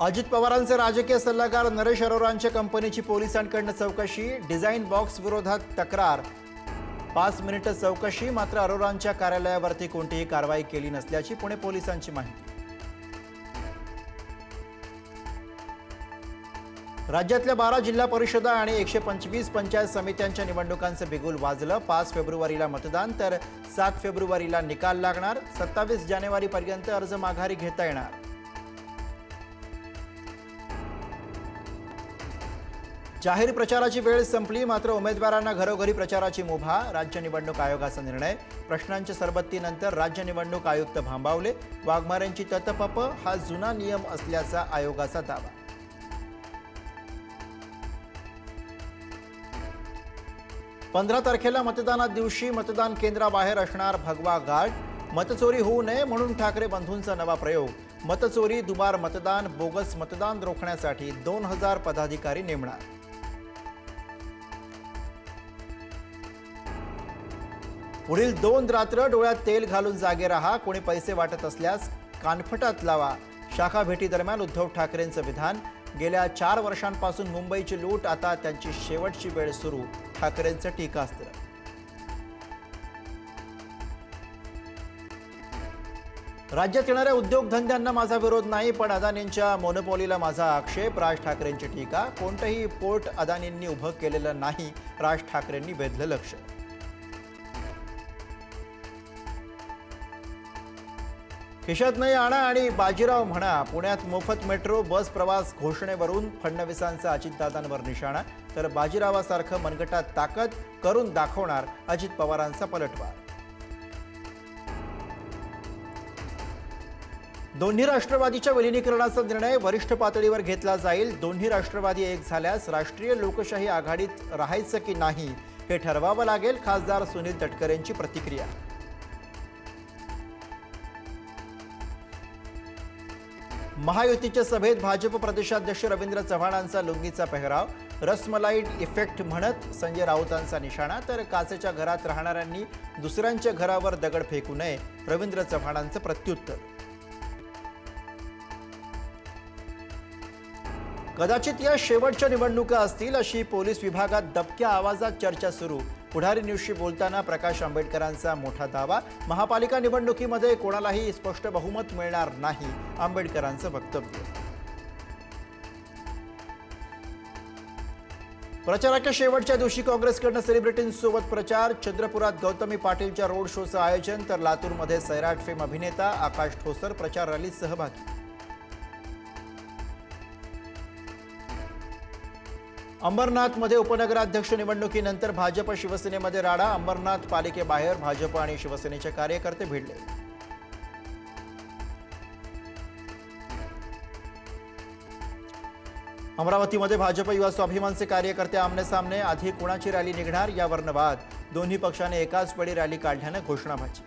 अजित पवारांचे राजकीय सल्लागार नरेश अरोरांच्या कंपनीची पोलिसांकडून चौकशी। डिझाइन बॉक्स विरोधात तक्रार। 5 मिनिटे चौकशी, मात्र अरोरांच्या कार्यालयावरती कोणतीही कारवाई केली नसल्याची पुणे पोलिसांची माहिती। राज्यातल्या 12 जिल्हा परिषदा आणि 125 पंचायत समित्यांच्या निवडणुकांचं बिगुल वाजलं। 5 फेब्रुवारीला मतदान तर 7 फेब्रुवारीला निकाल लागणार। 27 जानेवारीपर्यंत अर्ज माघारी घेता येणार। जाहीर प्रचाराची वेळ संपली, मात्र उमेदवारांना घरोघरी प्रचाराची मुभा। राज्य निवडणूक आयोगाचा निर्णय। प्रश्नांच्या सरबत्तीनंतर राज्य निवडणूक आयुक्त भांबावले। वाघमारेंची ततपप हा जुना नियम असल्याचा आयोगाचा दावा। पंधरा तारखेला मतदाना दिवशी मतदान केंद्राबाहेर असणार भगवा गार्ड। मतचोरी होऊ नये म्हणून ठाकरे बंधूंचा नवा प्रयोग। मतचोरी, दुबार मतदान, बोगस मतदान रोखण्यासाठी 2000 पदाधिकारी नेमणार। पुढील 2 रात्र डोळ्यात तेल घालून जागे रहा। कोणी पैसे वाटत असल्यास कानफटात लावा। शाखा भेटी दरम्यान उद्धव ठाकरेंचं विधान। गेल्या 4 वर्षांपासून मुंबईची लूट, आता त्यांची शेवटची वेळ सुरू। ठाकरेंचं टीकास्त्र। राज्यात येणाऱ्या उद्योगधंद्यांना माझा विरोध नाही, पण अदानींच्या मोनोपॉलीला माझा आक्षेप। राज ठाकरेंची टीका। कोणतंही पोर्ट अदानींनी उभं केलेलं नाही, राज ठाकरेंनी वेधलं लक्ष। खिशात नाही आणा आणि बाजीराव म्हणा। पुण्यात मोफत मेट्रो बस प्रवास घोषणेवरून फडणवीसांचा अजितदादांवर निशाणा, तर बाजीरावासारखं मनगटात ताकद करून दाखवणार अजित पवारांचा पलटवार। दोन्ही राष्ट्रवादीच्या विलीनीकरणाचा निर्णय वरिष्ठ पातळीवर घेतला जाईल। दोन्ही राष्ट्रवादी एक झाल्यास राष्ट्रीय लोकशाही आघाडीत राहायचं की नाही हे ठरवावं लागेल। खासदार सुनील तटकरेंची प्रतिक्रिया। महायुतीच्या सभेत भाजप प्रदेशाध्यक्ष रवींद्र चव्हाणांचा लुंगीचा पेहराव। रसमलाई इफेक्ट म्हणत संजय राऊतांचा निशाणा, तर काचेच्या घरात राहणाऱ्यांनी दुसऱ्यांच्या घरावर दगड फेकू नये, रवींद्र चव्हाणांचं प्रत्युत्तर। कदाचित या शेवटच्या निवडणुका असतील अशी पोलीस विभागात दबक्या आवाजात चर्चा सुरू। पुढारी न्यूजशी बोलताना प्रकाश आंबेडकरांचा मोठा दावा। महापालिका निवडणुकीमध्ये कोणालाही स्पष्ट बहुमत मिळणार नाही, आंबेडकरांचं वक्तव्य। प्रचाराच्या शेवटच्या दिवशी काँग्रेसकडून सेलिब्रिटींसोबत प्रचार। चंद्रपुरात गौतमी पाटीलच्या रोड शोचं आयोजन, तर लातूरमध्ये सैराट फेम अभिनेता आकाश ठोसर प्रचार रॅलीत सहभागी। अंबरनाथमध्ये उपनगराध्यक्ष निवडणुकीनंतर भाजप शिवसेनेमध्ये राडा। अंबरनाथ पालिकेबाहेर भाजप आणि शिवसेनेचे कार्यकर्ते भिडले। अमरावतीमध्ये भाजप युवा स्वाभिमानचे कार्यकर्ते आमने सामने। आधी कुणाची रॅली निघणार यावर वाद। दोन्ही पक्षाने एकाच वेळी रॅली काढल्यानं घोषणाबाजी।